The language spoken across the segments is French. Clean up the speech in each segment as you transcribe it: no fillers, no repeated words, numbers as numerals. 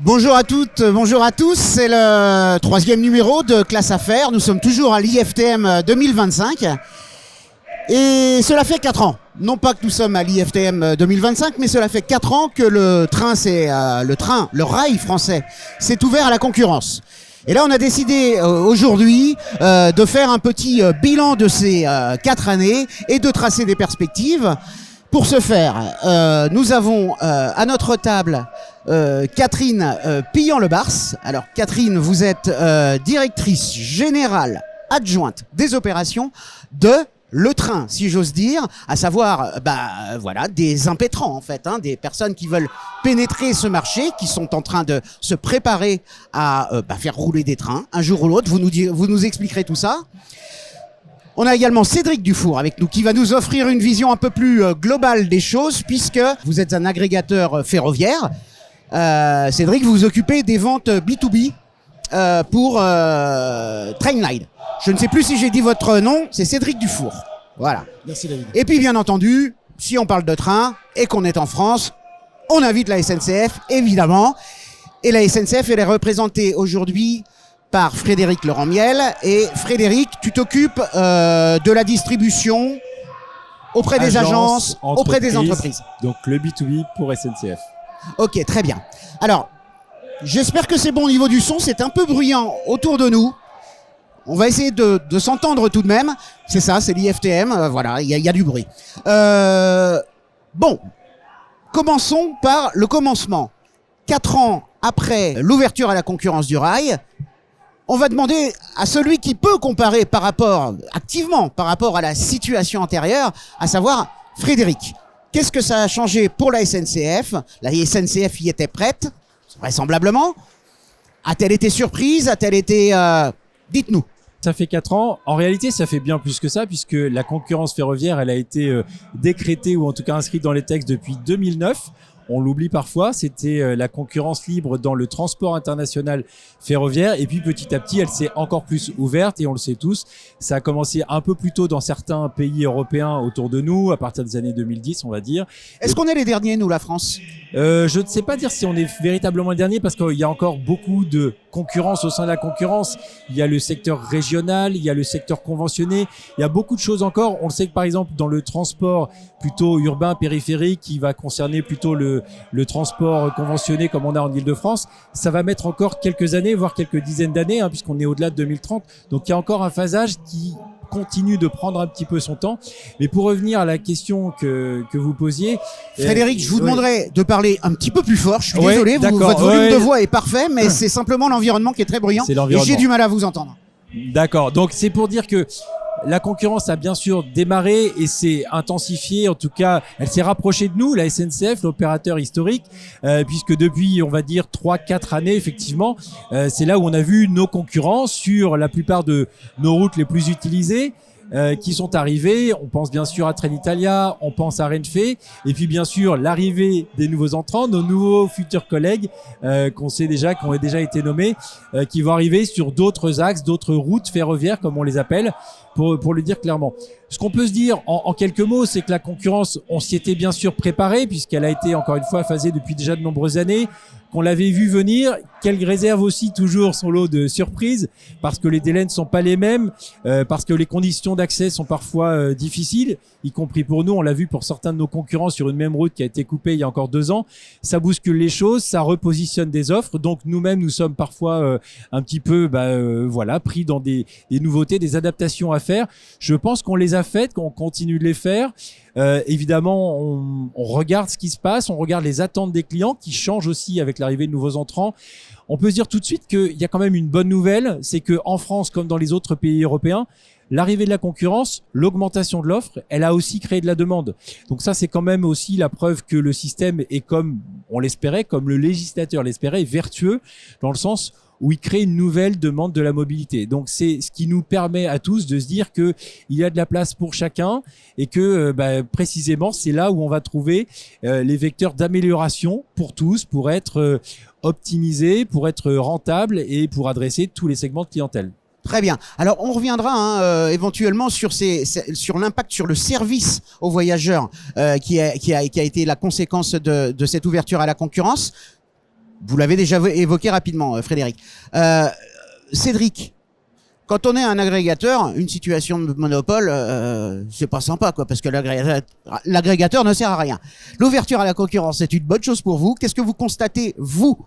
Bonjour à toutes, bonjour à tous, c'est le 3e numéro de Classe Affaires, nous sommes toujours à l'IFTM 2025 et cela fait 4 ans, non pas que nous sommes à l'IFTM 2025 mais cela fait 4 ans que le rail français s'est ouvert à la concurrence. Et là on a décidé aujourd'hui de faire un petit bilan de ces 4 années et de tracer des perspectives. Pour ce faire, nous avons à notre table Catherine Pillant-Lebars. Alors Catherine, vous êtes directrice générale adjointe des opérations de Le Train, si j'ose dire, à savoir voilà, des impétrants en fait, hein, des personnes qui veulent pénétrer ce marché, qui sont en train de se préparer à faire rouler des trains un jour ou l'autre. Vous nous expliquerez tout ça. On a également Cédric Dufour avec nous qui va nous offrir une vision un peu plus globale des choses puisque vous êtes un agrégateur ferroviaire. Cédric, vous vous occupez des ventes B2B pour Trainline. Je ne sais plus si j'ai dit votre nom, c'est Cédric Dufour. Voilà. Merci David. Et puis bien entendu, si on parle de train et qu'on est en France, on invite la SNCF évidemment. Et la SNCF elle est représentée aujourd'hui par Frédéric Laurent-Miel. Et Frédéric, tu t'occupes de la distribution auprès des agences, auprès des entreprises. Donc le B2B pour SNCF. Ok, très bien. Alors, j'espère que c'est bon au niveau du son, c'est un peu bruyant autour de nous. On va essayer de s'entendre tout de même. C'est ça, c'est l'IFTM, voilà, il y a du bruit. Bon, commençons par le commencement. 4 ans après l'ouverture à la concurrence du rail, on va demander à celui qui peut comparer activement par rapport à la situation antérieure, à savoir Frédéric. Qu'est-ce que ça a changé pour la SNCF? La SNCF y était prête, vraisemblablement. A-t-elle été surprise? A-t-elle été... Dites-nous. Ça fait 4 ans. En réalité, ça fait bien plus que ça puisque la concurrence ferroviaire, elle a été décrétée ou en tout cas inscrite dans les textes depuis 2009. On l'oublie parfois, c'était la concurrence libre dans le transport international ferroviaire et puis petit à petit elle s'est encore plus ouverte et on le sait tous, ça a commencé un peu plus tôt dans certains pays européens autour de nous à partir des années 2010 on va dire. Est-ce qu'on est les derniers nous la France? Je ne sais pas dire si on est véritablement les derniers parce qu'il y a encore beaucoup de concurrence au sein de la concurrence, il y a le secteur régional, il y a le secteur conventionné, il y a beaucoup de choses encore. On le sait que par exemple dans le transport plutôt urbain périphérique qui va concerner plutôt le transport conventionné comme on a en Île-de-France, ça va mettre encore quelques années, voire quelques dizaines d'années, hein, puisqu'on est au-delà de 2030. Donc il y a encore un phasage qui continue de prendre un petit peu son temps. Mais pour revenir à la question que vous posiez... Frédéric, je vous demanderai de parler un petit peu plus fort. Je suis désolé, votre volume de voix est parfait, mais c'est simplement l'environnement qui est très bruyant. Et j'ai du mal à vous entendre. D'accord, donc c'est pour dire que la concurrence a bien sûr démarré et s'est intensifiée, en tout cas elle s'est rapprochée de nous, la SNCF, l'opérateur historique, puisque depuis on va dire 3-4 années effectivement, c'est là où on a vu nos concurrents sur la plupart de nos routes les plus utilisées. Qui sont arrivés, on pense bien sûr à Trenitalia, on pense à Renfe, et puis bien sûr l'arrivée des nouveaux entrants, nos nouveaux futurs collègues qu'on sait déjà, qui ont déjà été nommés, qui vont arriver sur d'autres axes, d'autres routes ferroviaires comme on les appelle, pour le dire clairement. Ce qu'on peut se dire en quelques mots, c'est que la concurrence, on s'y était bien sûr préparé puisqu'elle a été encore une fois phasée depuis déjà de nombreuses années, qu'on l'avait vu venir, qu'elle réserve aussi toujours son lot de surprises parce que les délais ne sont pas les mêmes, parce que les conditions d'accès sont parfois difficiles, y compris pour nous, on l'a vu pour certains de nos concurrents sur une même route qui a été coupée il y a encore 2 ans. Ça bouscule les choses, ça repositionne des offres, donc nous-mêmes nous sommes parfois un petit peu voilà, pris dans des nouveautés, des adaptations à faire. Je pense qu'on les a faites, qu'on continue de les faire. Évidemment, on regarde ce qui se passe, on regarde les attentes des clients qui changent aussi avec l'arrivée de nouveaux entrants. On peut se dire tout de suite qu'il y a quand même une bonne nouvelle, c'est que en France comme dans les autres pays européens, l'arrivée de la concurrence, l'augmentation de l'offre, elle a aussi créé de la demande. Donc ça, c'est quand même aussi la preuve que le système est comme on l'espérait, comme le législateur l'espérait, vertueux dans le sens où il crée une nouvelle demande de la mobilité. Donc c'est ce qui nous permet à tous de se dire que il y a de la place pour chacun et que précisément c'est là où on va trouver les vecteurs d'amélioration pour tous, pour être optimisés, pour être rentables et pour adresser tous les segments de clientèle. Très bien. Alors on reviendra éventuellement sur l'impact sur le service aux voyageurs qui a été la conséquence de cette ouverture à la concurrence. Vous l'avez déjà évoqué rapidement, Frédéric. Cédric, quand on est un agrégateur, une situation de monopole, c'est pas sympa, quoi, parce que l'agrégateur ne sert à rien. L'ouverture à la concurrence, c'est une bonne chose pour vous. Qu'est-ce que vous constatez, vous,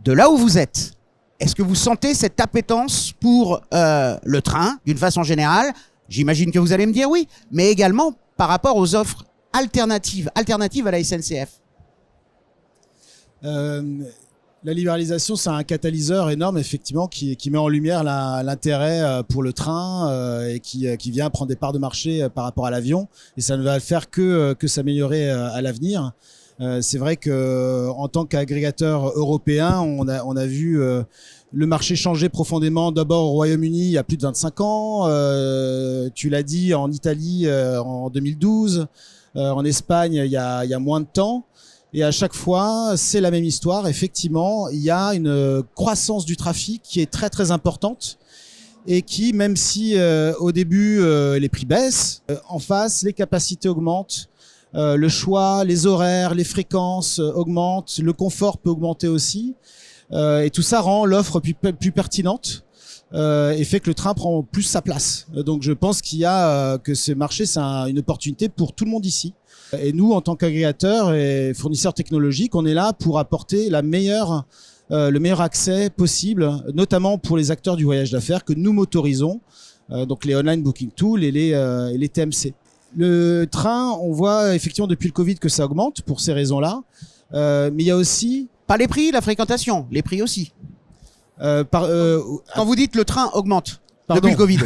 de là où vous êtes? Est-ce que vous sentez cette appétence pour le train, d'une façon générale? J'imagine que vous allez me dire oui, mais également par rapport aux offres alternatives à la SNCF. La libéralisation, c'est un catalyseur énorme, effectivement, qui met en lumière l'intérêt pour le train et qui vient prendre des parts de marché par rapport à l'avion. Et ça ne va faire que s'améliorer à l'avenir. C'est vrai que en tant qu'agrégateur européen, on a vu le marché changer profondément. D'abord au Royaume-Uni il y a plus de 25 ans, tu l'as dit, en Italie en 2012, en Espagne il y a moins de temps. Et à chaque fois, c'est la même histoire. Effectivement, il y a une croissance du trafic qui est très très importante et qui, même si au début les prix baissent, en face les capacités augmentent. Le choix, les horaires, les fréquences augmentent, le confort peut augmenter aussi, et tout ça rend l'offre plus pertinente et fait que le train prend plus sa place. Donc je pense que ce marché, c'est une opportunité pour tout le monde ici. Et nous, en tant qu'agrégateurs et fournisseurs technologiques, on est là pour apporter le meilleur accès possible, notamment pour les acteurs du voyage d'affaires que nous motorisons, donc les online booking tools et les TMC. Le train, on voit effectivement depuis le Covid que ça augmente pour ces raisons-là. Mais il y a aussi... Pas les prix, la fréquentation, les prix aussi. Quand vous dites le train augmente, depuis le Covid.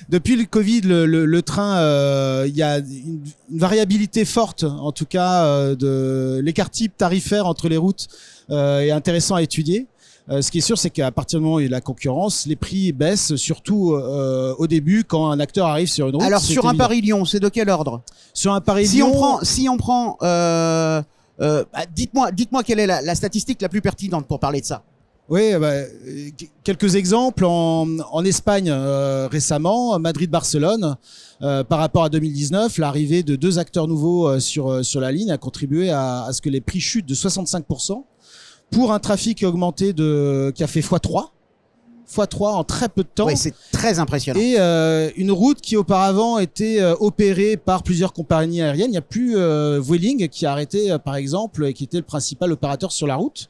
Depuis le Covid, le train, il y a une variabilité forte, en tout cas, de l'écart type tarifaire entre les routes est intéressant à étudier. Ce qui est sûr, c'est qu'à partir du moment où il y a de la concurrence, les prix baissent, surtout au début, quand un acteur arrive sur une route. Alors, sur un Paris-Lyon, c'est de quel ordre? Sur un Paris-Lyon... Si on prend dites-moi quelle est la statistique la plus pertinente pour parler de ça. Oui, quelques exemples. En Espagne, récemment, Madrid-Barcelone, par rapport à 2019, l'arrivée de 2 acteurs nouveaux sur la ligne a contribué à ce que les prix chutent de 65%. Pour un trafic qui a augmenté qui a fait x3 en très peu de temps. Oui, c'est très impressionnant. Et une route qui auparavant était opérée par plusieurs compagnies aériennes. Il n'y a plus Vueling qui a arrêté, par exemple, et qui était le principal opérateur sur la route.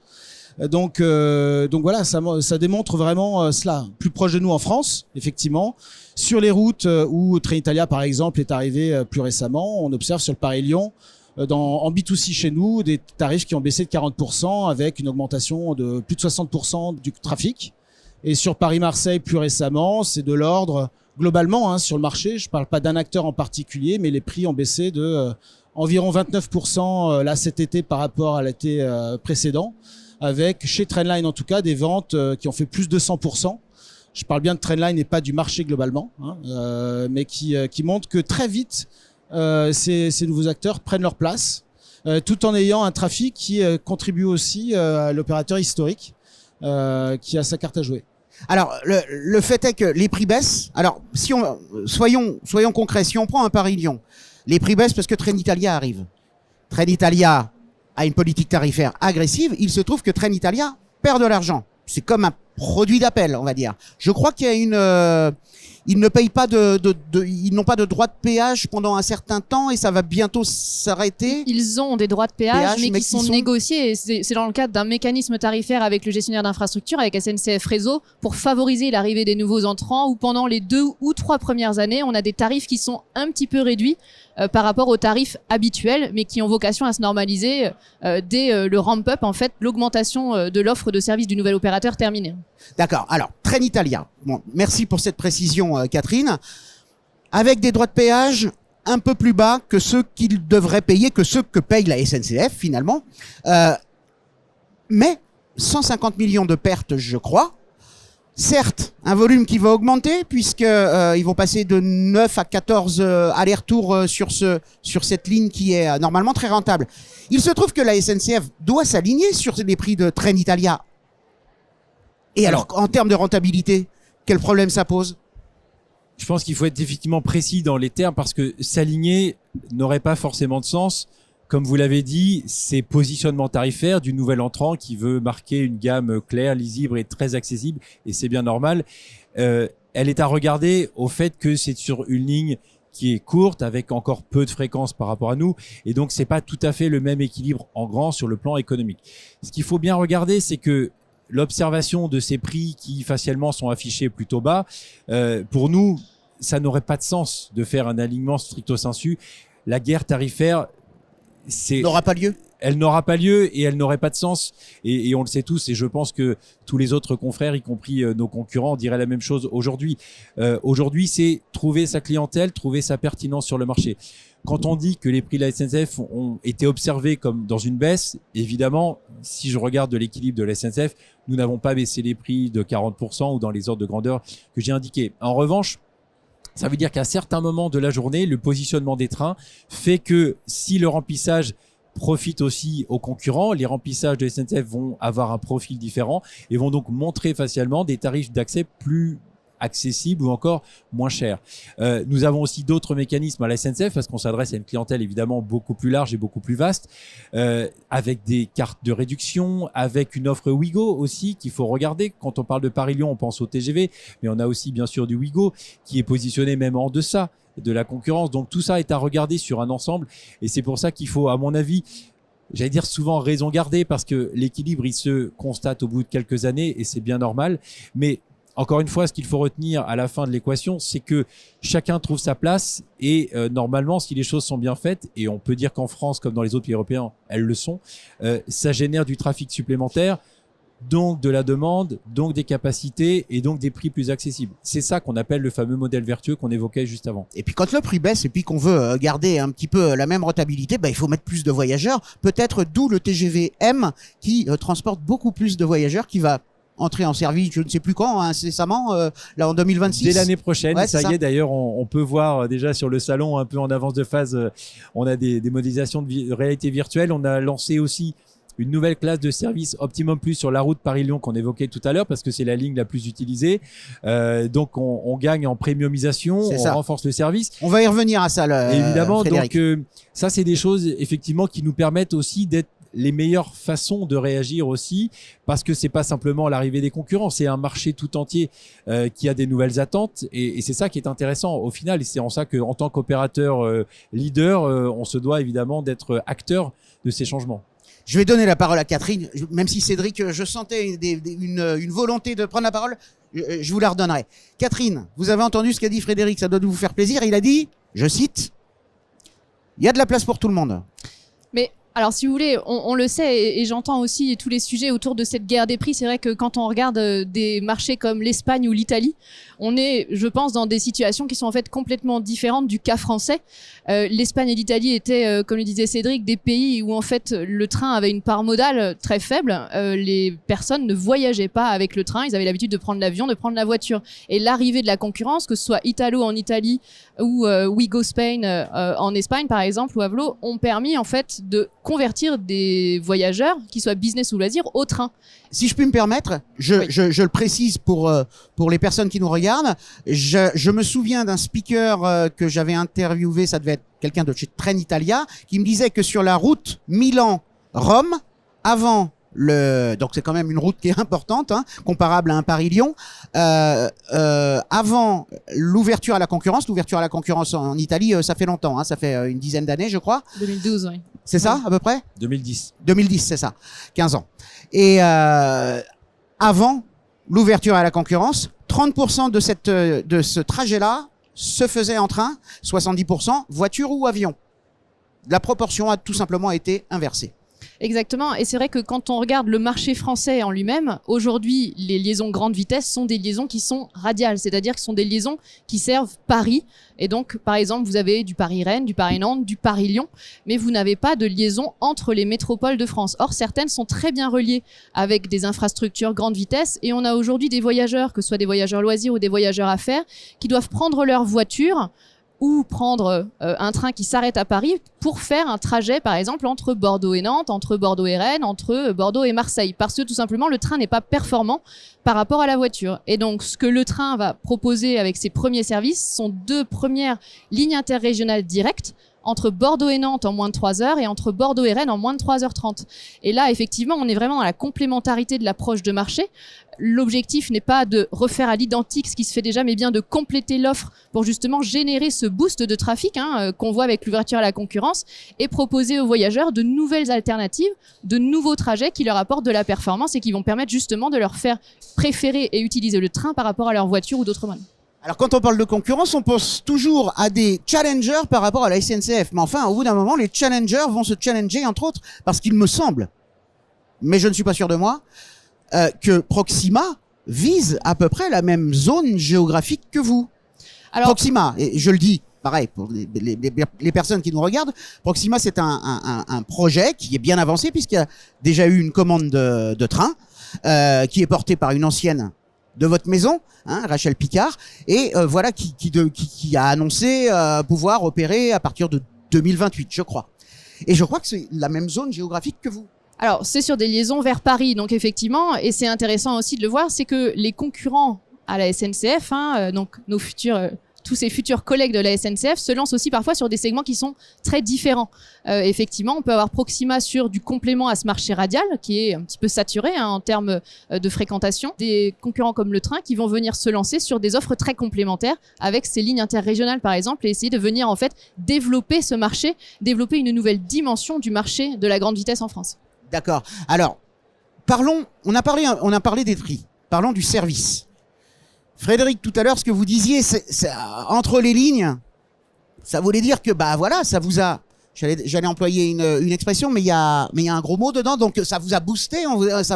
Donc voilà, ça démontre vraiment cela. Plus proche de nous en France, effectivement. Sur les routes où Trenitalia, par exemple, est arrivé plus récemment, on observe sur le Paris-Lyon, en B2C chez nous, des tarifs qui ont baissé de 40% avec une augmentation de plus de 60% du trafic. Et sur Paris-Marseille, plus récemment, c'est de l'ordre, globalement, sur le marché, je ne parle pas d'un acteur en particulier, mais les prix ont baissé de environ 29% là cet été par rapport à l'été précédent, avec chez Trendline en tout cas des ventes qui ont fait plus de 100%. Je parle bien de Trendline et pas du marché globalement, mais qui montrent que très vite, ces nouveaux acteurs prennent leur place, tout en ayant un trafic qui contribue aussi à l'opérateur historique qui a sa carte à jouer. Alors, le fait est que les prix baissent. Alors, soyons concrets, si on prend un Paris-Lyon, les prix baissent parce que Trenitalia arrive. Trenitalia a une politique tarifaire agressive. Il se trouve que Trenitalia perd de l'argent. C'est comme un produit d'appel, on va dire. Je crois qu'il y a ils ne payent pas ils n'ont pas de droit de péage pendant un certain temps et ça va bientôt s'arrêter. Ils ont des droits de péage, mais qui sont négociés. Et c'est dans le cadre d'un mécanisme tarifaire avec le gestionnaire d'infrastructure, avec SNCF Réseau, pour favoriser l'arrivée des nouveaux entrants, où pendant les 2 ou 3 premières années, on a des tarifs qui sont un petit peu réduits par rapport aux tarifs habituels, mais qui ont vocation à se normaliser dès le ramp-up, en fait, l'augmentation de l'offre de services du nouvel opérateur terminée. D'accord. Alors, Trenitalia. Bon, merci pour cette précision, Catherine. Avec des droits de péage un peu plus bas que ceux qu'ils devraient payer, que ceux que paye la SNCF, finalement. Mais 150 millions de pertes, je crois. Certes, un volume qui va augmenter puisque ils vont passer de 9 à 14 allers-retours sur cette ligne qui est normalement très rentable. Il se trouve que la SNCF doit s'aligner sur les prix de Trenitalia. Et alors, en termes de rentabilité, quel problème ça pose? Je pense qu'il faut être effectivement précis dans les termes parce que s'aligner n'aurait pas forcément de sens. Comme vous l'avez dit, c'est positionnement tarifaire du nouvel entrant qui veut marquer une gamme claire, lisible et très accessible, et c'est bien normal. Elle est à regarder au fait que c'est sur une ligne qui est courte, avec encore peu de fréquences par rapport à nous, et donc c'est pas tout à fait le même équilibre en grand sur le plan économique. Ce qu'il faut bien regarder, c'est que l'observation de ces prix qui facialement sont affichés plutôt bas, pour nous, ça n'aurait pas de sens de faire un alignement stricto sensu. La guerre tarifaire n'aura pas lieu. Elle n'aura pas lieu et elle n'aurait pas de sens. Et on le sait tous, et je pense que tous les autres confrères, y compris nos concurrents, diraient la même chose aujourd'hui. Aujourd'hui, c'est trouver sa clientèle, trouver sa pertinence sur le marché. Quand on dit que les prix de la SNCF ont été observés comme dans une baisse, évidemment, si je regarde de l'équilibre de la SNCF, nous n'avons pas baissé les prix de 40% ou dans les ordres de grandeur que j'ai indiqués. En revanche, ça veut dire qu'à certains moments de la journée, le positionnement des trains fait que si le remplissage profite aussi aux concurrents, les remplissages de SNCF vont avoir un profil différent et vont donc montrer facialement des tarifs d'accès plus accessibles ou encore moins chers. Nous avons aussi d'autres mécanismes à la SNCF parce qu'on s'adresse à une clientèle évidemment beaucoup plus large et beaucoup plus vaste, avec des cartes de réduction, avec une offre Ouigo aussi qu'il faut regarder. Quand on parle de Paris-Lyon, on pense au TGV, mais on a aussi bien sûr du Ouigo qui est positionné même en deçà de la concurrence. Donc tout ça est à regarder sur un ensemble et c'est pour ça qu'il faut, à mon avis, j'allais dire souvent raison garder parce que l'équilibre il se constate au bout de quelques années et c'est bien normal. Mais encore une fois, ce qu'il faut retenir à la fin de l'équation, c'est que chacun trouve sa place et normalement, si les choses sont bien faites, et on peut dire qu'en France, comme dans les autres pays européens, elles le sont, ça génère du trafic supplémentaire, donc de la demande, donc des capacités et donc des prix plus accessibles. C'est ça qu'on appelle le fameux modèle vertueux qu'on évoquait juste avant. Et puis quand le prix baisse et puis qu'on veut garder un petit peu la même rentabilité, il faut mettre plus de voyageurs. Peut-être d'où le TGV M qui transporte beaucoup plus de voyageurs, qui va entrer en service, je ne sais plus quand, incessamment, là en 2026. Dès l'année prochaine, ouais, ça y est, d'ailleurs, on peut voir déjà sur le salon, un peu en avance de phase, on a des modélisations de réalité virtuelle. On a lancé aussi une nouvelle classe de service Optimum Plus sur la route Paris-Lyon qu'on évoquait tout à l'heure parce que c'est la ligne la plus utilisée. Donc on gagne en premiumisation, renforce le service. On va y revenir à ça, évidemment. Frédéric. Donc ça, c'est des choses effectivement qui nous permettent aussi d'être les meilleures façons de réagir aussi, parce que c'est pas simplement l'arrivée des concurrents, c'est un marché tout entier qui a des nouvelles attentes et c'est ça qui est intéressant au final, et c'est en ça qu'en tant qu'opérateur leader, on se doit évidemment d'être acteur de ces changements. Je vais donner la parole à Catherine, même si Cédric, je sentais une volonté de prendre la parole, je vous la redonnerai. Catherine, vous avez entendu ce qu'a dit Frédéric, ça doit vous faire plaisir, il a dit, je cite, il y a de la place pour tout le monde. Mais alors, si vous voulez, on le sait, et j'entends aussi tous les sujets autour de cette guerre des prix. C'est vrai que quand on regarde des marchés comme l'Espagne ou l'Italie, on est, je pense, dans des situations qui sont en fait complètement différentes du cas français. L'Espagne et l'Italie étaient, comme le disait Cédric, des pays où en fait le train avait une part modale très faible. Les personnes ne voyageaient pas avec le train, ils avaient l'habitude de prendre l'avion, de prendre la voiture. Et l'arrivée de la concurrence, que ce soit Italo en Italie ou Ouigo Spain en Espagne par exemple, ou Avlo, ont permis en fait de convertir des voyageurs, qu'ils soient business ou loisirs, au train. Si je puis me permettre, je le précise pour les personnes qui nous regardent, je me souviens d'un speaker que j'avais interviewé, ça devait être quelqu'un de chez Trenitalia, qui me disait que sur la route Milan-Rome, avant donc c'est quand même une route qui est importante, comparable à un Paris-Lyon, avant l'ouverture à la concurrence en Italie, ça fait longtemps, ça fait une dizaine d'années je crois. 2012, oui. C'est ça à peu près ? 2010. 2010, c'est ça, 15 ans. Et avant l'ouverture à la concurrence, 30% de ce trajet-là se faisait en train, 70% voiture ou avion. La proportion a tout simplement été inversée. Exactement, et c'est vrai que quand on regarde le marché français en lui-même, aujourd'hui, les liaisons grande vitesse sont des liaisons qui sont radiales, c'est-à-dire que ce sont des liaisons qui servent Paris. Et donc, par exemple, vous avez du Paris-Rennes, du Paris-Nantes, du Paris-Lyon, mais vous n'avez pas de liaison entre les métropoles de France. Or, certaines sont très bien reliées avec des infrastructures grande vitesse, et on a aujourd'hui des voyageurs, que ce soit des voyageurs loisirs ou des voyageurs affaires, qui doivent prendre leur voiture ou prendre un train qui s'arrête à Paris pour faire un trajet, par exemple, entre Bordeaux et Nantes, entre Bordeaux et Rennes, entre Bordeaux et Marseille. Parce que tout simplement, le train n'est pas performant par rapport à la voiture. Et donc, ce que le train va proposer avec ses premiers services sont 2 premières lignes interrégionales directes entre Bordeaux et Nantes en moins de 3 heures et entre Bordeaux et Rennes en moins de 3h30. Et là, effectivement, on est vraiment dans la complémentarité de l'approche de marché. L'objectif n'est pas de refaire à l'identique ce qui se fait déjà, mais bien de compléter l'offre pour justement générer ce boost de trafic qu'on voit avec l'ouverture à la concurrence et proposer aux voyageurs de nouvelles alternatives, de nouveaux trajets qui leur apportent de la performance et qui vont permettre justement de leur faire préférer et utiliser le train par rapport à leur voiture ou d'autres modes. Alors quand on parle de concurrence, on pense toujours à des challengers par rapport à la SNCF. Mais enfin, au bout d'un moment, les challengers vont se challenger, entre autres, parce qu'il me semble, mais je ne suis pas sûr de moi, que Proxima vise à peu près la même zone géographique que vous. Alors, Proxima, et je le dis, pareil, pour les personnes qui nous regardent, Proxima, c'est un projet qui est bien avancé, puisqu'il y a déjà eu une commande de train, qui est portée par une ancienne de votre maison, Rachel Picard, et voilà qui a annoncé pouvoir opérer à partir de 2028, je crois. Et je crois que c'est la même zone géographique que vous. Alors, c'est sur des liaisons vers Paris, donc effectivement, et c'est intéressant aussi de le voir, c'est que les concurrents à la SNCF, donc nos futurs tous ces futurs collègues de la SNCF se lancent aussi parfois sur des segments qui sont très différents. Effectivement, on peut avoir Proxima sur du complément à ce marché radial qui est un petit peu saturé en termes de fréquentation. Des concurrents comme le train qui vont venir se lancer sur des offres très complémentaires avec ces lignes interrégionales par exemple et essayer de venir en fait développer ce marché, développer une nouvelle dimension du marché de la grande vitesse en France. D'accord. Alors, on a parlé des prix. Parlons du service. Frédéric, tout à l'heure, ce que vous disiez, c'est entre les lignes, ça voulait dire que, voilà, ça vous a, j'allais employer une expression, mais il y a un gros mot dedans, donc ça vous a boosté, ça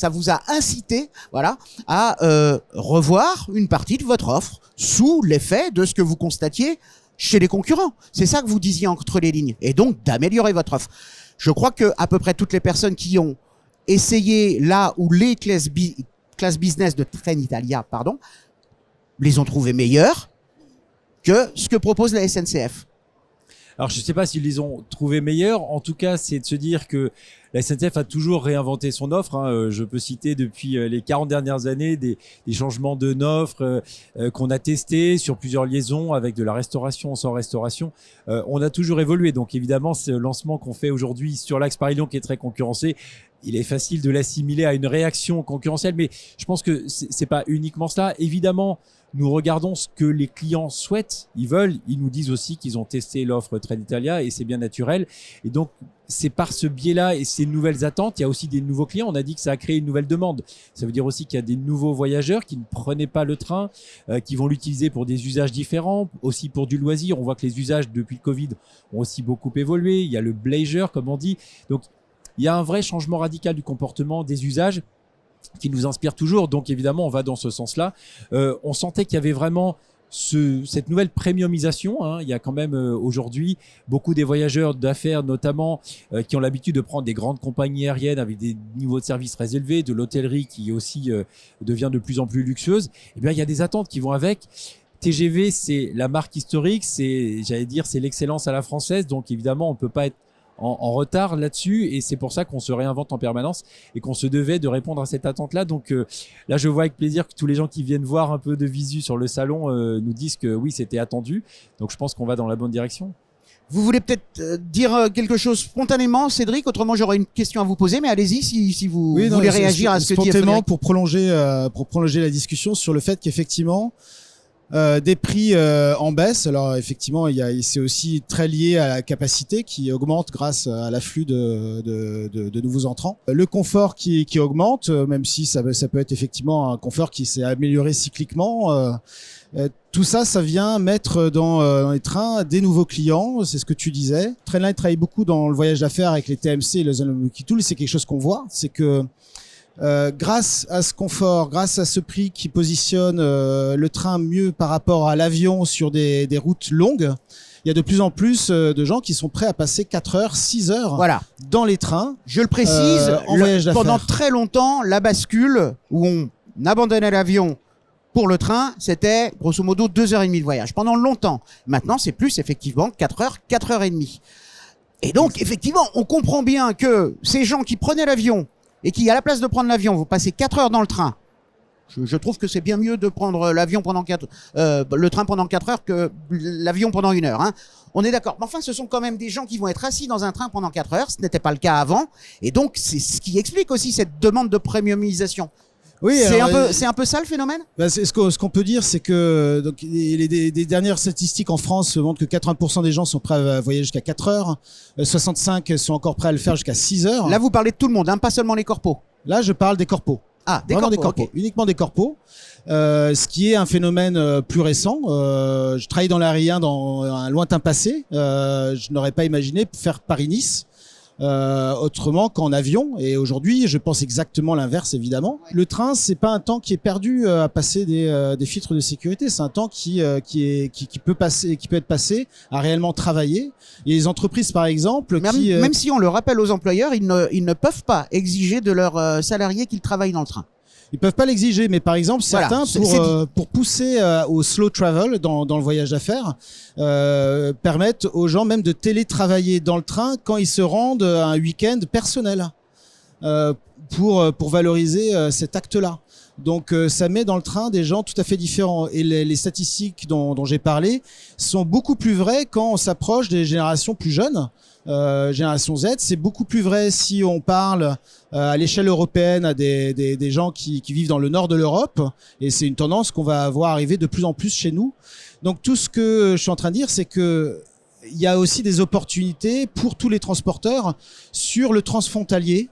vous a incité, voilà, à revoir une partie de votre offre sous l'effet de ce que vous constatiez chez les concurrents. C'est ça que vous disiez entre les lignes, et donc d'améliorer votre offre. Je crois que à peu près toutes les personnes qui ont essayé là où les classes business de Trenitalia, les ont trouvées meilleures que ce que propose la SNCF. Alors, je ne sais pas s'ils les ont trouvées meilleures. En tout cas, c'est de se dire que la SNCF a toujours réinventé son offre. Je peux citer depuis les 40 dernières années des changements de offre qu'on a testés sur plusieurs liaisons avec de la restauration, sans restauration. On a toujours évolué. Donc, évidemment, ce lancement qu'on fait aujourd'hui sur l'axe Paris-Lyon qui est très concurrencé, il est facile de l'assimiler à une réaction concurrentielle. Mais je pense que c'est pas uniquement cela. Évidemment, nous regardons ce que les clients souhaitent, ils veulent. Ils nous disent aussi qu'ils ont testé l'offre Trenitalia et c'est bien naturel. Et donc, c'est par ce biais-là et ces nouvelles attentes, il y a aussi des nouveaux clients. On a dit que ça a créé une nouvelle demande. Ça veut dire aussi qu'il y a des nouveaux voyageurs qui ne prenaient pas le train, qui vont l'utiliser pour des usages différents, aussi pour du loisir. On voit que les usages depuis le Covid ont aussi beaucoup évolué. Il y a le bleisure, comme on dit. Donc, il y a un vrai changement radical du comportement des usages qui nous inspire toujours. Donc évidemment, on va dans ce sens-là. On sentait qu'il y avait vraiment cette nouvelle premiumisation. Il y a quand même aujourd'hui beaucoup des voyageurs d'affaires notamment qui ont l'habitude de prendre des grandes compagnies aériennes avec des niveaux de service très élevés, de l'hôtellerie qui aussi devient de plus en plus luxueuse. Eh bien, il y a des attentes qui vont avec. TGV, c'est la marque historique, c'est l'excellence à la française. Donc évidemment, on ne peut pas être en retard là-dessus et c'est pour ça qu'on se réinvente en permanence et qu'on se devait de répondre à cette attente-là. Donc là, je vois avec plaisir que tous les gens qui viennent voir un peu de visu sur le salon nous disent que oui, c'était attendu. Donc je pense qu'on va dans la bonne direction. Vous voulez peut-être dire quelque chose spontanément, Cédric? Autrement, j'aurais une question à vous poser, mais allez-y si vous voulez réagir à ce que dit Frédéric. Pour prolonger la discussion sur le fait qu'effectivement, des prix en baisse. Alors effectivement, c'est aussi très lié à la capacité qui augmente grâce à l'afflux de nouveaux entrants. Le confort qui augmente, même si ça peut être effectivement un confort qui s'est amélioré cycliquement. Tout ça vient mettre dans les trains des nouveaux clients. C'est ce que tu disais. Trainline travaille beaucoup dans le voyage d'affaires avec les TMC et les Zone Mobility Tool. C'est quelque chose qu'on voit. C'est que grâce à ce confort, grâce à ce prix qui positionne le train mieux par rapport à l'avion sur des routes longues, il y a de plus en plus de gens qui sont prêts à passer 4 heures, 6 heures dans les trains. Je le précise, en voyage d'affaires. Pendant très longtemps, la bascule où on abandonnait l'avion pour le train, c'était grosso modo 2h30 de voyage. Pendant longtemps. Maintenant, c'est plus effectivement 4 heures, 4h30. Et donc, effectivement, on comprend bien que ces gens qui prenaient l'avion et qui, à la place de prendre l'avion, vont passer 4 heures dans le train. Je trouve que c'est bien mieux de prendre l'avion pendant le train pendant 4 heures que l'avion pendant 1 heure. Hein. On est d'accord. Mais enfin, ce sont quand même des gens qui vont être assis dans un train pendant 4 heures. Ce n'était pas le cas avant. Et donc, c'est ce qui explique aussi cette demande de premiumisation. Oui, c'est un peu ça le phénomène. Ce qu'on peut dire, c'est que donc, les dernières statistiques en France montrent que 80% des gens sont prêts à voyager jusqu'à 4 heures, 65 sont encore prêts à le faire jusqu'à 6 heures. Là, vous parlez de tout le monde, hein, pas seulement les corpos. Là, je parle des corpos. Ah, des corpos, okay. Uniquement des corpos. Ce qui est un phénomène plus récent. Je travaille dans l'aérien dans un lointain passé. Je n'aurais pas imaginé faire Paris-Nice. Autrement qu'en avion, et aujourd'hui je pense exactement l'inverse évidemment. Le train, c'est pas un temps qui est perdu à passer des filtres de sécurité, c'est un temps qui peut être passé à réellement travailler. Il y a des entreprises par exemple même si on le rappelle aux employeurs, ils ne peuvent pas exiger de leurs salariés qu'ils travaillent dans le train. Ils peuvent pas l'exiger, mais par exemple certains, pour pousser au slow travel dans le voyage d'affaires, permettent aux gens même de télétravailler dans le train quand ils se rendent à un week-end personnel, pour valoriser cet acte-là. Donc ça met dans le train des gens tout à fait différents, et les statistiques dont j'ai parlé sont beaucoup plus vraies quand on s'approche des générations plus jeunes. Génération Z, c'est beaucoup plus vrai si on parle à l'échelle européenne à des gens qui vivent dans le nord de l'Europe, et c'est une tendance qu'on va voir arriver de plus en plus chez nous. Donc tout ce que je suis en train de dire, c'est que il y a aussi des opportunités pour tous les transporteurs sur le transfrontalier,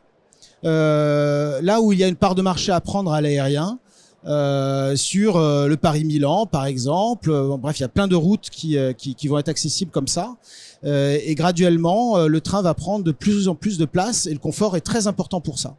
là où il y a une part de marché à prendre à l'aérien. Sur le Paris-Milan par exemple, bref, il y a plein de routes qui vont être accessibles comme ça, et graduellement le train va prendre de plus en plus de place, et le confort est très important pour ça.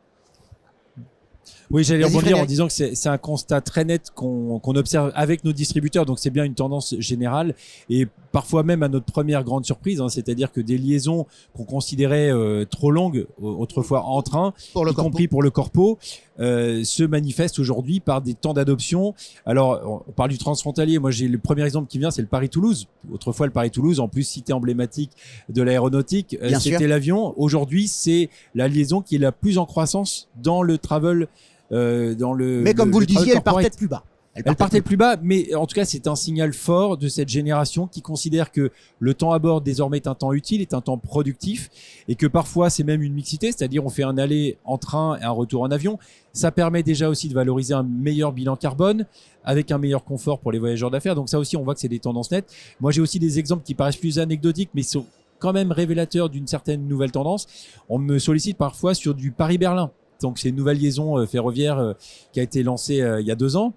Oui, j'allais rebondir en disant que c'est un constat très net qu'on observe avec nos distributeurs, donc c'est bien une tendance générale, et parfois même à notre première grande surprise, hein, c'est-à-dire que des liaisons qu'on considérait trop longues autrefois en train, y compris pour le corpo, se manifestent aujourd'hui par des temps d'adoption. Alors, on parle du transfrontalier. Moi, j'ai le premier exemple qui vient, c'est le Paris-Toulouse. Autrefois, le Paris-Toulouse, en plus cité emblématique de l'aéronautique, c'était l'avion. Aujourd'hui, c'est la liaison qui est la plus en croissance dans le travel. Mais comme vous le disiez, elle partait de plus bas. Elle partait de plus bas, mais en tout cas, c'est un signal fort de cette génération qui considère que le temps à bord désormais est un temps utile, est un temps productif, et que parfois c'est même une mixité, c'est-à-dire on fait un aller en train et un retour en avion. Ça permet déjà aussi de valoriser un meilleur bilan carbone avec un meilleur confort pour les voyageurs d'affaires. Donc ça aussi, on voit que c'est des tendances nettes. Moi, j'ai aussi des exemples qui paraissent plus anecdotiques, mais sont quand même révélateurs d'une certaine nouvelle tendance. On me sollicite parfois sur du Paris-Berlin. Donc c'est une nouvelle liaison ferroviaire qui a été lancée il y a 2 ans.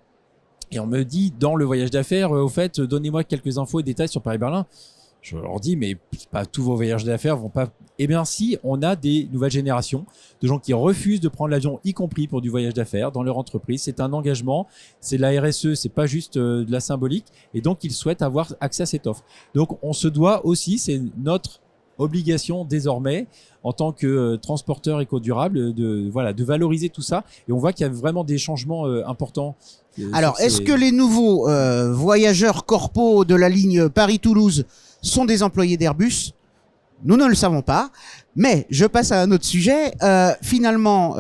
Et on me dit, dans le voyage d'affaires, au fait, donnez-moi quelques infos et détails sur Paris-Berlin. Je leur dis, mais pas tous vos voyages d'affaires vont pas... Eh bien si, on a des nouvelles générations de gens qui refusent de prendre l'avion, y compris pour du voyage d'affaires, dans leur entreprise. C'est un engagement, c'est de la RSE, c'est pas juste de la symbolique. Et donc, ils souhaitent avoir accès à cette offre. Donc, on se doit aussi, c'est notre obligation désormais en tant que transporteur éco-durable de valoriser tout ça, et on voit qu'il y a vraiment des changements importants. Alors, est-ce que les nouveaux voyageurs corpos de la ligne Paris-Toulouse sont des employés d'Airbus? Nous ne le savons pas, mais je passe à un autre sujet. Finalement,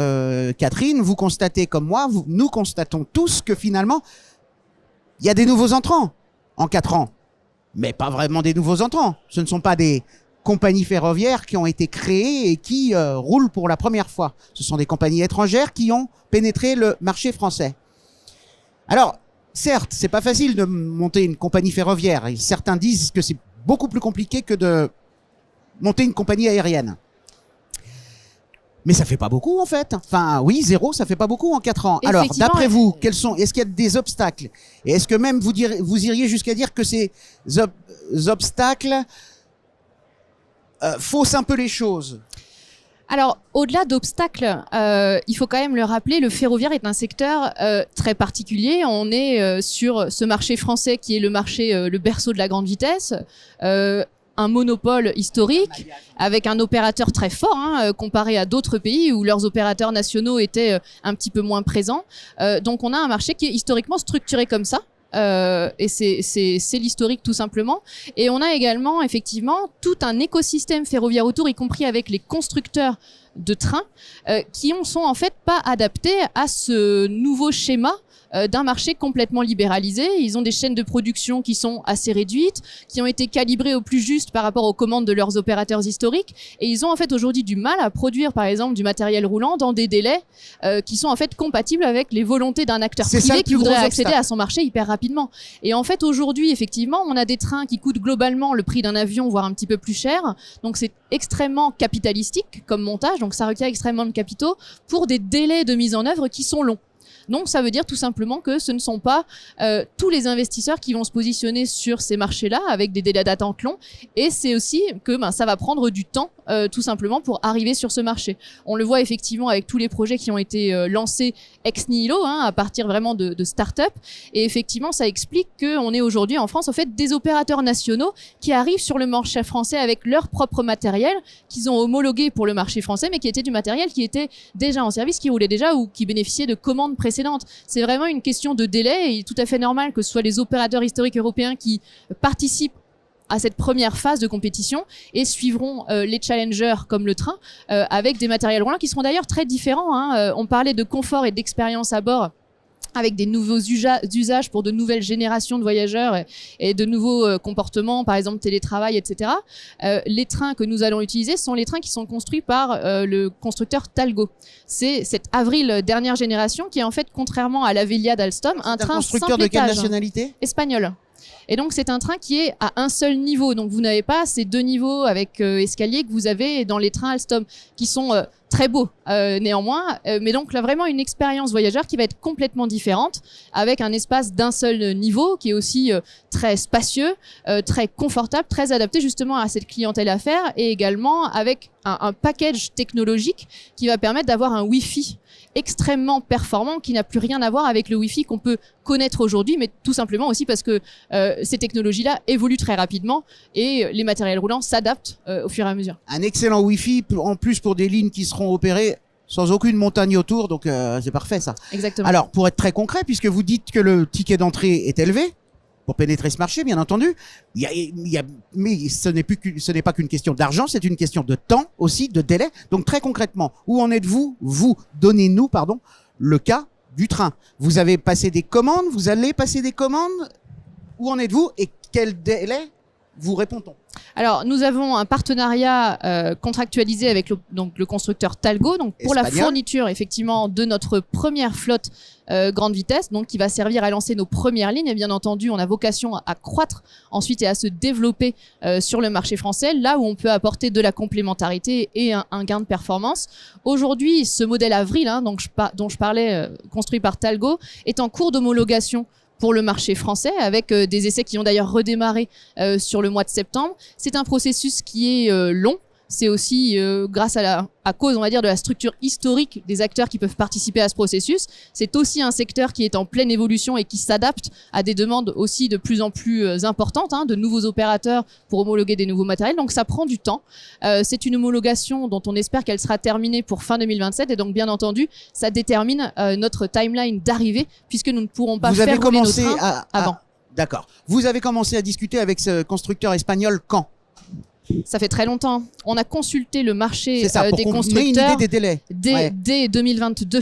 Catherine, vous constatez comme moi, nous constatons tous que finalement, il y a des nouveaux entrants en 4 ans, mais pas vraiment des nouveaux entrants. Ce ne sont pas des compagnies ferroviaires qui ont été créées et qui roulent pour la première fois. Ce sont des compagnies étrangères qui ont pénétré le marché français. Alors, certes, c'est pas facile de monter une compagnie ferroviaire. Et certains disent que c'est beaucoup plus compliqué que de monter une compagnie aérienne. Mais ça fait pas beaucoup en fait. Enfin, oui, 0, ça fait pas beaucoup en 4 ans. Alors, d'après vous, est-ce qu'il y a des obstacles? Et est-ce que même vous iriez jusqu'à dire que ces obstacles fausse un peu les choses? Alors, au-delà d'obstacles, il faut quand même le rappeler, le ferroviaire est un secteur très particulier. On est sur ce marché français qui est le marché, le berceau de la grande vitesse. un monopole historique avec un opérateur très fort, comparé à d'autres pays où leurs opérateurs nationaux étaient un petit peu moins présents. Donc on a un marché qui est historiquement structuré comme ça. Et c'est l'historique tout simplement. Et on a également effectivement tout un écosystème ferroviaire autour, y compris avec les constructeurs de trains, qui sont en fait pas adaptés à ce nouveau schéma d'un marché complètement libéralisé. Ils ont des chaînes de production qui sont assez réduites, qui ont été calibrées au plus juste par rapport aux commandes de leurs opérateurs historiques, et ils ont en fait aujourd'hui du mal à produire par exemple du matériel roulant dans des délais qui sont en fait compatibles avec les volontés d'un acteur privé qui voudrait accéder à son marché hyper rapidement. Et en fait aujourd'hui effectivement on a des trains qui coûtent globalement le prix d'un avion, voire un petit peu plus cher, donc c'est extrêmement capitalistique comme montage, donc ça requiert extrêmement de capitaux pour des délais de mise en œuvre qui sont longs. Donc ça veut dire tout simplement que ce ne sont pas tous les investisseurs qui vont se positionner sur ces marchés-là avec des délais d'attente longs, et c'est aussi que ça va prendre du temps tout simplement pour arriver sur ce marché. On le voit effectivement avec tous les projets qui ont été lancés ex nihilo, à partir vraiment de start-up, et effectivement ça explique qu'on est aujourd'hui en France en fait des opérateurs nationaux qui arrivent sur le marché français avec leur propre matériel qu'ils ont homologué pour le marché français, mais qui était du matériel qui était déjà en service, qui roulait déjà ou qui bénéficiait de commandes précédentes. C'est vraiment une question de délai, et il est tout à fait normal que ce soit les opérateurs historiques européens qui participent à cette première phase de compétition et suivront les challengers comme le train avec des matériels roulants qui seront d'ailleurs très différents. On parlait de confort et d'expérience à bord avec des nouveaux usages pour de nouvelles générations de voyageurs et de nouveaux comportements, par exemple télétravail, etc. Les trains que nous allons utiliser sont les trains qui sont construits par le constructeur Talgo. C'est cette Avril dernière génération qui est en fait, contrairement à l'Avelia d'Alstom, un train constructeur simple de quelle étage, nationalité ? Espagnol. Et donc c'est un train qui est à un seul niveau. Donc vous n'avez pas ces deux niveaux avec escalier que vous avez dans les trains Alstom, qui sont très beaux néanmoins. Mais donc là vraiment une expérience voyageur qui va être complètement différente, avec un espace d'un seul niveau qui est aussi très spacieux, très confortable, très adapté justement à cette clientèle affaires, et également avec un package technologique qui va permettre d'avoir un Wi-Fi extrêmement performant qui n'a plus rien à voir avec le Wi-Fi qu'on peut connaître aujourd'hui, mais tout simplement aussi parce que ces technologies-là évoluent très rapidement et les matériels roulants s'adaptent au fur et à mesure. Un excellent Wi-Fi en plus pour des lignes qui seront opérées sans aucune montagne autour, donc c'est parfait ça. Exactement. Alors pour être très concret, puisque vous dites que le ticket d'entrée est élevé pour pénétrer ce marché, bien entendu, mais ce n'est pas qu'une question d'argent, c'est une question de temps aussi, de délai. Donc très concrètement, où en êtes-vous ? Donnez-nous, le cas du train. Vous avez passé des commandes, vous allez passer des commandes. Où en êtes-vous et quel délai vous répond-on ? Alors, nous avons un partenariat contractualisé avec le constructeur Talgo, donc pour Espagnol. la fourniture effectivement de notre première flotte grande vitesse, donc qui va servir à lancer nos premières lignes. Et bien entendu, on a vocation à croître ensuite et à se développer sur le marché français, là où on peut apporter de la complémentarité et un gain de performance. Aujourd'hui, ce modèle Avril, dont je parlais, construit par Talgo, est en cours d'homologation pour le marché français, avec des essais qui ont d'ailleurs redémarré sur le mois de septembre. C'est un processus qui est long. C'est aussi grâce à cause, on va dire, de la structure historique des acteurs qui peuvent participer à ce processus. C'est aussi un secteur qui est en pleine évolution et qui s'adapte à des demandes aussi de plus en plus importantes, de nouveaux opérateurs pour homologuer des nouveaux matériels. Donc ça prend du temps. C'est une homologation dont on espère qu'elle sera terminée pour fin 2027, et donc bien entendu, ça détermine notre timeline d'arrivée, puisque nous ne pourrons pas faire rouler nos trains avant. D'accord. Vous avez commencé à discuter avec ce constructeur espagnol quand ? Ça fait très longtemps. On a consulté le marché des pour constructeurs une idée des délais. Dès 2022.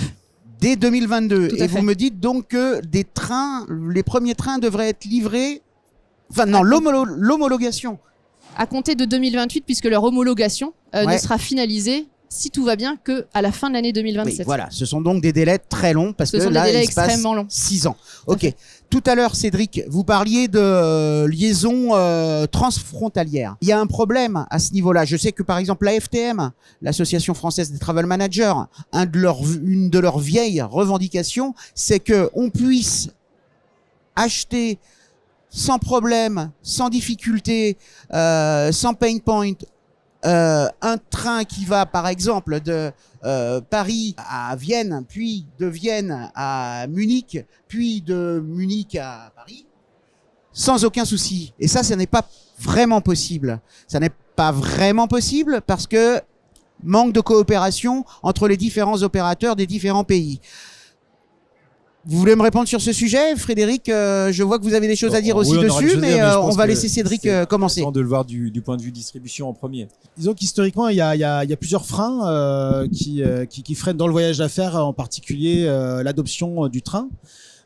Dès 2022. Tout à Et fait. vous me dites donc que les premiers trains devraient être livrés... Enfin non, l'homologation. À compter de 2028, puisque leur homologation ne Ouais. sera finalisée, si tout va bien, qu'à la fin de l'année 2027. Oui, voilà, ce sont donc des délais très longs parce Ce que sont des là, délais il se passe extrêmement longs. 6 ans. Ok. Tout à l'heure, Cédric, vous parliez de liaison transfrontalière. Il y a un problème à ce niveau-là. Je sais que par exemple, la FTM, l'Association française des travel managers, une de leurs vieilles revendications, c'est que on puisse acheter sans problème, sans difficulté, sans pain point, un train qui va par exemple de Paris à Vienne, puis de Vienne à Munich, puis de Munich à Paris, sans aucun souci. Et ça n'est pas vraiment possible. Ça n'est pas vraiment possible parce que manque de coopération entre les différents opérateurs des différents pays. Vous voulez me répondre sur ce sujet, Frédéric? Je vois que vous avez des choses à dire aussi dessus, mais on va laisser Cédric commencer. C'est de le voir du point de vue distribution en premier. Disons qu'historiquement, il y a plusieurs freins qui freinent dans le voyage d'affaires, en particulier l'adoption du train,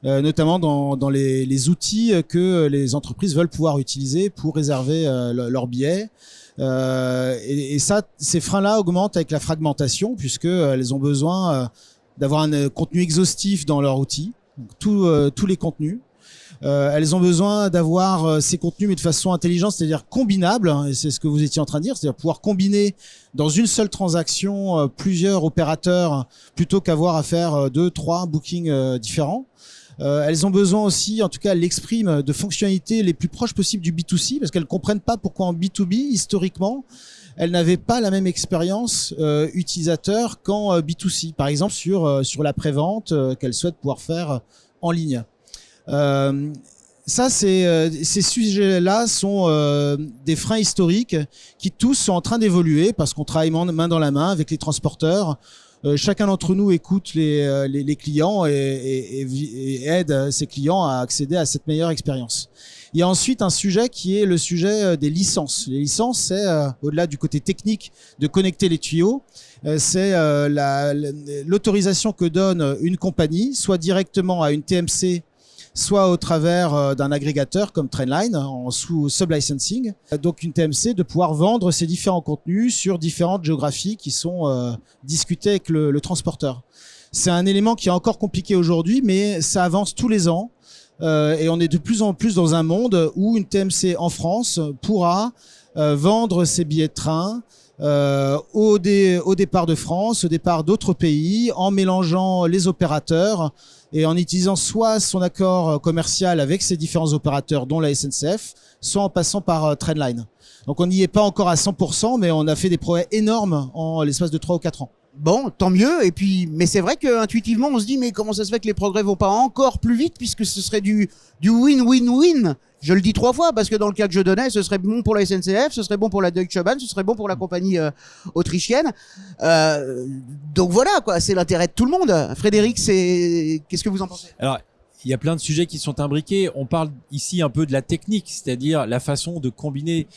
notamment dans les outils que les entreprises veulent pouvoir utiliser pour réserver leurs billets. Et ça, ces freins-là augmentent avec la fragmentation, puisque elles ont besoin d'avoir un contenu exhaustif dans leur outil, donc tous les contenus. Elles ont besoin d'avoir ces contenus mais de façon intelligente, c'est-à-dire combinable, hein, et c'est ce que vous étiez en train de dire, c'est-à-dire pouvoir combiner dans une seule transaction plusieurs opérateurs plutôt qu'avoir à faire 2, 3 bookings différents. Elles ont besoin aussi, en tout cas, elles l'expriment, de fonctionnalités les plus proches possibles du B2C, parce qu'elles comprennent pas pourquoi en B2B, historiquement, elles n'avaient pas la même expérience utilisateur qu'en B2C. Par exemple, sur la prévente qu'elles souhaitent pouvoir faire en ligne. Ces sujets-là sont des freins historiques qui tous sont en train d'évoluer parce qu'on travaille main dans la main avec les transporteurs. Chacun d'entre nous écoute les clients et aide ses clients à accéder à cette meilleure expérience. Il y a ensuite un sujet qui est le sujet des licences. Les licences, c'est au-delà du côté technique de connecter les tuyaux, c'est l'autorisation que donne une compagnie, soit directement à une TMC, soit au travers d'un agrégateur comme Trainline en sous sub-licensing. Donc une TMC de pouvoir vendre ces différents contenus sur différentes géographies qui sont discutées avec le transporteur. C'est un élément qui est encore compliqué aujourd'hui, mais ça avance tous les ans. Et on est de plus en plus dans un monde où une TMC en France pourra vendre ses billets de train au départ de France, au départ d'autres pays, en mélangeant les opérateurs et en utilisant soit son accord commercial avec ces différents opérateurs, dont la SNCF, soit en passant par Trainline. Donc on n'y est pas encore à 100%, mais on a fait des progrès énormes en l'espace de 3 ou 4 ans. Bon, tant mieux. Et puis, mais c'est vrai qu'intuitivement, on se dit, mais comment ça se fait que les progrès vont pas encore plus vite, puisque ce serait du win-win-win. Je le dis 3 fois, parce que dans le cas que je donnais, ce serait bon pour la SNCF, ce serait bon pour la Deutsche Bahn, ce serait bon pour la compagnie autrichienne. Donc voilà, quoi. C'est l'intérêt de tout le monde. Frédéric, qu'est-ce que vous en pensez? Alors, il y a plein de sujets qui sont imbriqués. On parle ici un peu de la technique, c'est-à-dire la façon de combiner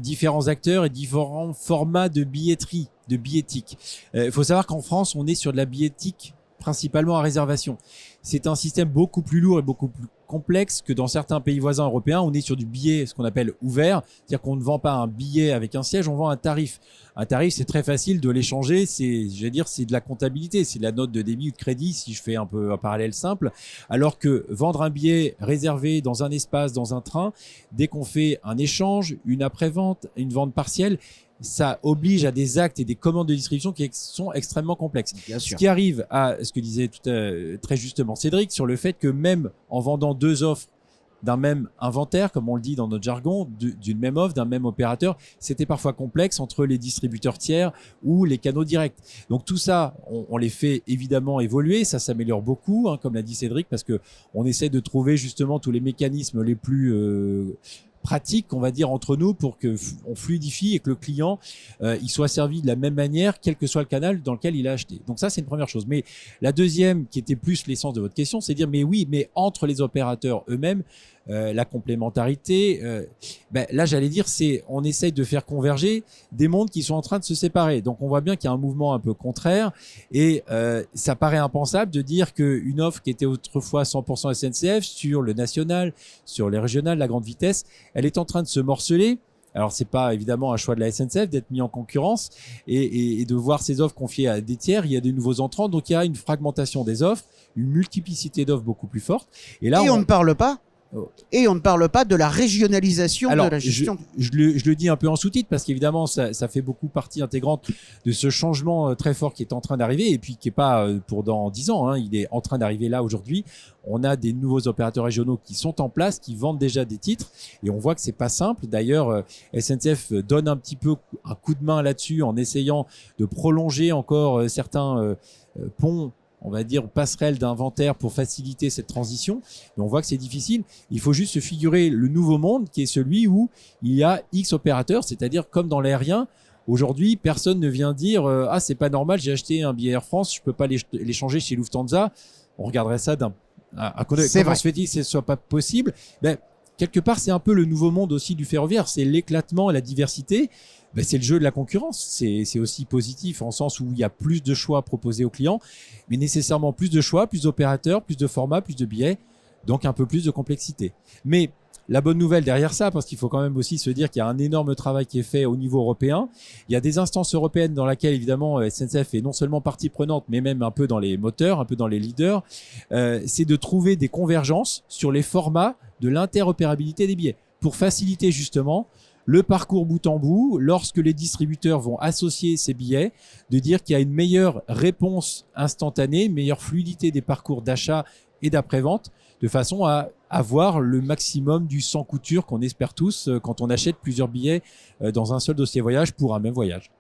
différents acteurs et différents formats de billetterie, de billettique. Il faut savoir qu'en France, on est sur de la billettique principalement à réservation. C'est un système beaucoup plus lourd et beaucoup plus complexe que dans certains pays voisins européens. On est sur du billet, ce qu'on appelle ouvert, c'est-à-dire qu'on ne vend pas un billet avec un siège, on vend un tarif. Un tarif, c'est très facile de l'échanger, c'est de la comptabilité, c'est de la note de débit ou de crédit, si je fais un peu un parallèle simple. Alors que vendre un billet réservé dans un espace, dans un train, dès qu'on fait un échange, une après-vente, une vente partielle, ça oblige à des actes et des commandes de distribution qui sont extrêmement complexes. Bien sûr. Ce qui arrive à ce que disait très justement Cédric sur le fait que même en vendant 2 offres d'un même inventaire, comme on le dit dans notre jargon, d'une même offre, d'un même opérateur, c'était parfois complexe entre les distributeurs tiers ou les canaux directs. Donc tout ça, on les fait évidemment évoluer, ça s'améliore beaucoup, hein, comme l'a dit Cédric, parce que on essaie de trouver justement tous les mécanismes les plus pratique, on va dire, entre nous pour que on fluidifie et que le client il soit servi de la même manière quel que soit le canal dans lequel il a acheté. Donc ça, c'est une première chose. Mais la deuxième, qui était plus l'essence de votre question, c'est dire mais oui, mais entre les opérateurs eux-mêmes, la complémentarité, là j'allais dire on essaye de faire converger des mondes qui sont en train de se séparer. Donc on voit bien qu'il y a un mouvement un peu contraire et ça paraît impensable de dire qu'une offre qui était autrefois 100% SNCF sur le national, sur les régionales, la grande vitesse, elle est en train de se morceler. Alors c'est pas évidemment un choix de la SNCF d'être mis en concurrence et de voir ces offres confiées à des tiers. Il y a des nouveaux entrants, donc il y a une fragmentation des offres, une multiplicité d'offres beaucoup plus forte. Et là, on ne parle pas. Et on ne parle pas de la régionalisation de la gestion. Je le dis un peu en sous-titre parce qu'évidemment ça fait beaucoup partie intégrante de ce changement très fort qui est en train d'arriver et puis qui est pas pour dans 10 ans, hein, il est en train d'arriver là aujourd'hui. On a des nouveaux opérateurs régionaux qui sont en place, qui vendent déjà des titres et on voit que c'est pas simple. D'ailleurs, SNCF donne un petit peu un coup de main là-dessus en essayant de prolonger encore certains ponts on va dire, passerelle d'inventaire pour faciliter cette transition. Mais on voit que c'est difficile. Il faut juste se figurer le nouveau monde qui est celui où il y a X opérateurs, c'est-à-dire comme dans l'aérien. Aujourd'hui, personne ne vient dire ah, c'est pas normal, j'ai acheté un billet Air France, je peux pas l'échanger chez Lufthansa. On regarderait ça comment se fait-il que ce soit pas possible? Ben, quelque part, c'est un peu le nouveau monde aussi du ferroviaire, c'est l'éclatement et la diversité. Ben, c'est le jeu de la concurrence. C'est aussi positif en sens où il y a plus de choix proposés aux clients, mais nécessairement plus de choix, plus d'opérateurs, plus de formats, plus de billets, donc un peu plus de complexité. Mais la bonne nouvelle derrière ça, parce qu'il faut quand même aussi se dire qu'il y a un énorme travail qui est fait au niveau européen. Il y a des instances européennes dans lesquelles, évidemment, SNCF est non seulement partie prenante, mais même un peu dans les moteurs, un peu dans les leaders. C'est de trouver des convergences sur les formats de l'interopérabilité des billets pour faciliter justement le parcours bout en bout, lorsque les distributeurs vont associer ces billets, de dire qu'il y a une meilleure réponse instantanée, une meilleure fluidité des parcours d'achat et d'après-vente, de façon à avoir le maximum du sans couture qu'on espère tous quand on achète plusieurs billets dans un seul dossier voyage pour un même voyage.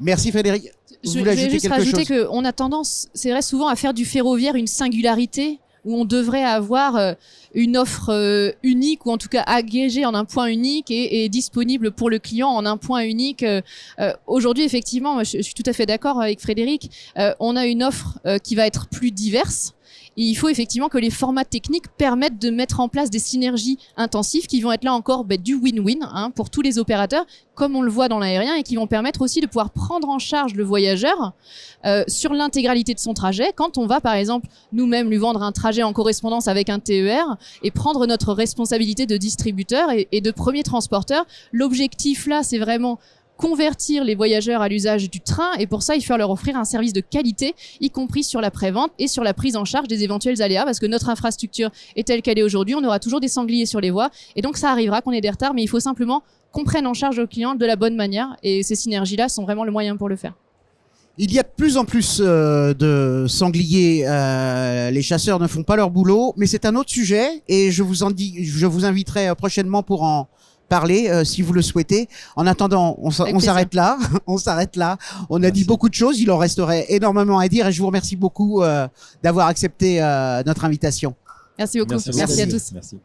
Merci Frédéric. Je vais juste rajouter qu'on a tendance, c'est vrai, souvent à faire du ferroviaire une singularité où on devrait avoir une offre unique ou en tout cas agrégée en un point unique et disponible pour le client en un point unique. Aujourd'hui, effectivement, moi, je suis tout à fait d'accord avec Frédéric. On a une offre qui va être plus diverse. Et il faut effectivement que les formats techniques permettent de mettre en place des synergies intensives qui vont être là encore du win-win pour tous les opérateurs, comme on le voit dans l'aérien, et qui vont permettre aussi de pouvoir prendre en charge le voyageur sur l'intégralité de son trajet. Quand on va, par exemple, nous-mêmes lui vendre un trajet en correspondance avec un TER et prendre notre responsabilité de distributeur et de premier transporteur, l'objectif là, c'est vraiment convertir les voyageurs à l'usage du train, et pour ça il faut leur offrir un service de qualité, y compris sur la prévente et sur la prise en charge des éventuels aléas, parce que notre infrastructure est telle qu'elle est aujourd'hui, on aura toujours des sangliers sur les voies, et donc ça arrivera qu'on ait des retards, mais il faut simplement qu'on prenne en charge le client de la bonne manière, et ces synergies-là sont vraiment le moyen pour le faire. Il y a de plus en plus de sangliers. Les chasseurs ne font pas leur boulot, mais c'est un autre sujet, et je vous inviterai prochainement pour en parler si vous le souhaitez. En attendant, on s'arrête là. On s'arrête là. On a dit beaucoup de choses. Il en resterait énormément à dire, et je vous remercie beaucoup d'avoir accepté notre invitation. Merci beaucoup. Merci à tous. Merci.